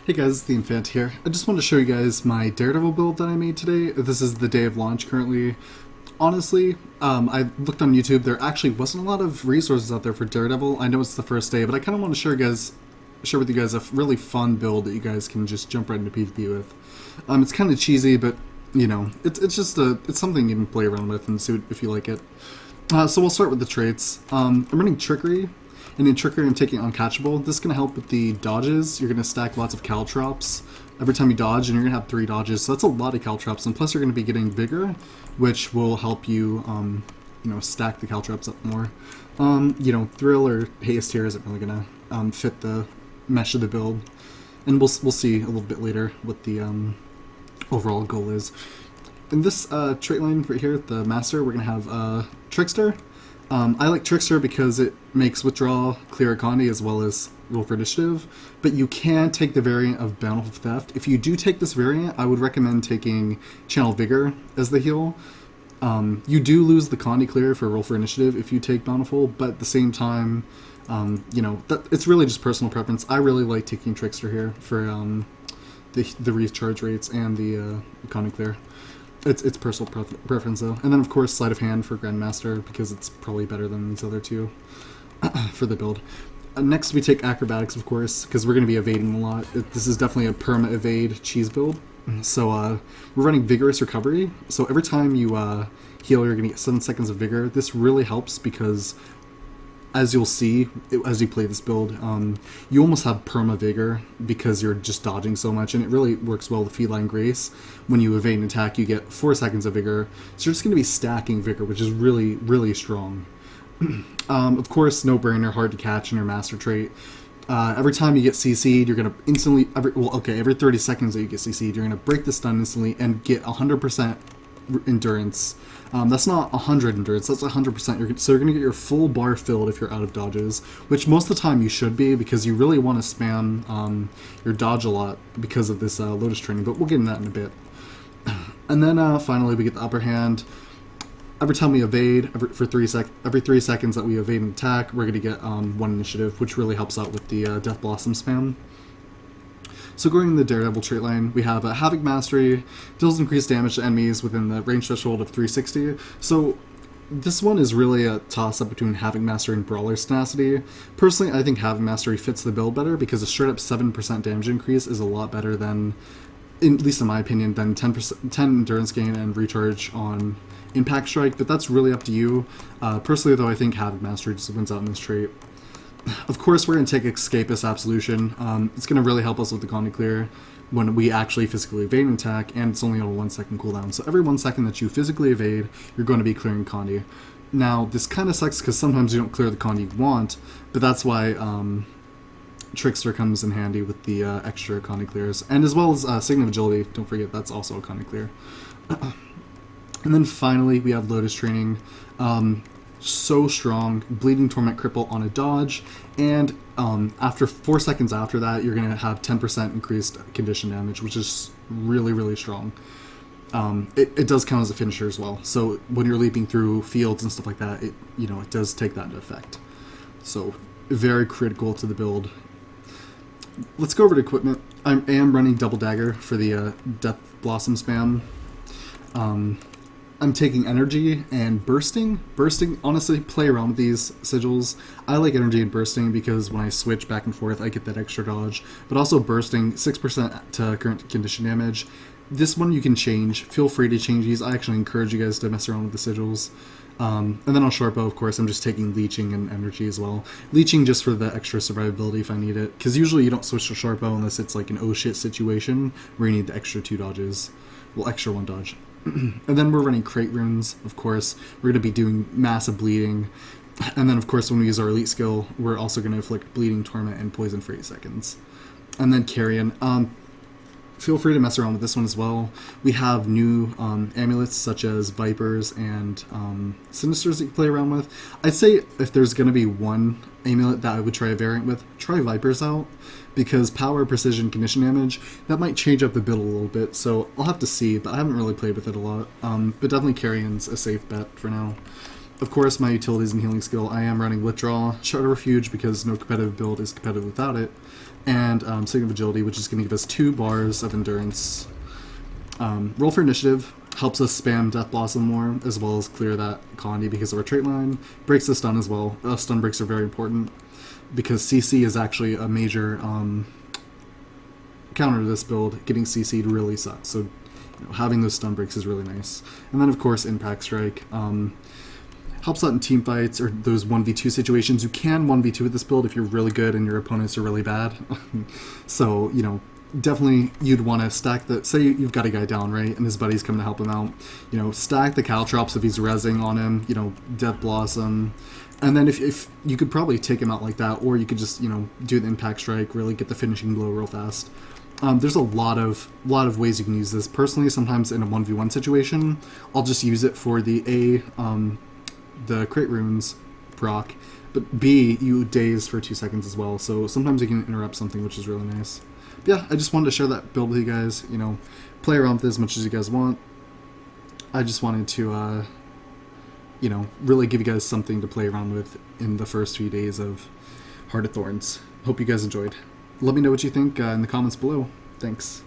Hey guys, the Infant here. I just wanted to show you guys my Daredevil build that I made today. This is the day of launch currently. Honestly, I looked on YouTube. There actually wasn't a lot of resources out there for Daredevil. I know it's the first day, but I kind of want to share with you guys a really fun build that you guys can just jump right into PvP with. It's kind of cheesy, but you know, it's just it's something you can play around with and see if you like it. So we'll start with the traits. I'm running Trickery. And in Trickery, I'm taking Uncatchable. This is going to help with the dodges. You're going to stack lots of Caltrops every time you dodge, and you're going to have 3 dodges. So that's a lot of Caltrops. And plus, you're going to be getting Vigor, which will help you, stack the Caltrops up more. Thrill or Haste here isn't really going to fit the mesh of the build. And we'll see a little bit later what the overall goal is. In this trait line right here, the Master, we're going to have Trickster. I like Trickster because it makes Withdraw, Clear Economy, as well as roll for Initiative, but you can take the variant of Bountiful Theft. If you do take this variant, I would recommend taking Channel Vigor as the heal. You do lose the Condi Clear for roll for Initiative if you take Bountiful, but at the same time, it's really just personal preference. I really like taking Trickster here for the recharge rates and the Condi Clear. It's personal preference though. And then of course Sleight of Hand for Grandmaster because it's probably better than these other two for the build. Next we take Acrobatics of course because we're going to be evading a lot. This is definitely a perma evade cheese build. So we're running Vigorous Recovery. So every time you heal you're going to get 7 seconds of Vigor. This really helps because as you'll see, as you play this build, you almost have perma Vigor because you're just dodging so much, and it really works well with Feline Grace. When you evade an attack, you get 4 seconds of Vigor, so you're just going to be stacking Vigor, which is really, really strong. Of course, no brainer, hard to catch in your Master trait. Every time you get CC'd, you're going to instantly, every 30 seconds that you get CC'd, you're going to break the stun instantly and get 100% endurance. That's not 100 endurance, that's 100%. So you're going to get your full bar filled if you're out of dodges, which most of the time you should be because you really want to spam your dodge a lot because of this Lotus training, but we'll get into that in a bit. And then finally we get the upper hand. Every time we evade, every 3 seconds that we evade an attack, we're going to get 1 initiative, which really helps out with the Death Blossom spam. So going in the Daredevil trait line, we have a Havoc Mastery, deals increased damage to enemies within the range threshold of 360. So this one is really a toss-up between Havoc Mastery and Brawler's Tenacity. Personally, I think Havoc Mastery fits the build better because a straight-up 7% damage increase is a lot better than, at least in my opinion, than 10 endurance gain and recharge on Impact Strike, but that's really up to you. Personally, though, I think Havoc Mastery just wins out in this trait. Of course, we're going to take Escapist Absolution. It's going to really help us with the Condi Clear when we actually physically evade an attack, and it's only on a 1 second cooldown. So every 1 second that you physically evade, you're going to be clearing Condi. Now, this kind of sucks because sometimes you don't clear the Condi you want, but that's why Trickster comes in handy with the extra Condi Clears. And as well as Sign of Agility, don't forget that's also a Condi Clear. And then finally, we have Lotus Training. So strong, Bleeding Torment Cripple on a dodge, and after 4 seconds after that, you're going to have 10% increased condition damage, which is really, really strong. It does count as a finisher as well, so when you're leaping through fields and stuff like that, it does take that into effect. So very critical to the build. Let's go over to equipment. I am running Double Dagger for the Death Blossom spam. I'm taking Energy and Bursting. Bursting, honestly, play around with these sigils. I like Energy and Bursting because when I switch back and forth, I get that extra dodge. But also Bursting, 6% to current condition damage. This one you can change. Feel free to change these. I actually encourage you guys to mess around with the sigils. And then on Sharpo, of course, I'm just taking Leeching and Energy as well. Leeching just for the extra survivability if I need it. Because usually you don't switch to Sharpo unless it's like an oh shit situation where you need the extra 2 dodges. Well, extra 1 dodge. And then we're running Crate Runes, of course. We're going to be doing massive bleeding. And then, of course, when we use our elite skill, we're also going to inflict Bleeding, Torment, and Poison for 8 seconds. And then Carrion. Feel free to mess around with this one as well. We have new amulets such as Vipers and Sinisters that you can play around with. I'd say if there's going to be one amulet that I would try a variant with, try Vipers out. Because power, precision, condition damage, that might change up the build a little bit, so I'll have to see, but I haven't really played with it a lot. But definitely Carrion's a safe bet for now. Of course, my utilities and healing skill, I am running Withdraw, Shadow Refuge, because no competitive build is competitive without it, and Sign of Agility, which is going to give us 2 bars of endurance. Roll for Initiative helps us spam Death Blossom more, as well as clear that colony because of our trait line. Breaks the stun as well. Stun breaks are very important, because CC is actually a major counter to this build. Getting CC'd really sucks, so having those stun breaks is really nice. And then, of course, Impact Strike. Helps out in team fights or those 1v2 situations. You can 1v2 with this build if you're really good and your opponents are really bad. So, definitely you'd want to stack the... Say you've got a guy down, right, and his buddy's coming to help him out. Stack the Caltrops if he's rezzing on him, Death Blossom. And then if you could probably take him out like that, or you could just, do the Impact Strike, really get the finishing blow real fast. There's a lot of ways you can use this. Personally, sometimes in a 1v1 situation, I'll just use it for the the crate runes proc, but B, you daze for 2 seconds as well, so sometimes you can interrupt something, which is really nice. But yeah, I just wanted to share that build with you guys, play around with it as much as you guys want. I just wanted to, really give you guys something to play around with in the first few days of Heart of Thorns. Hope you guys enjoyed. Let me know what you think in the comments below. Thanks.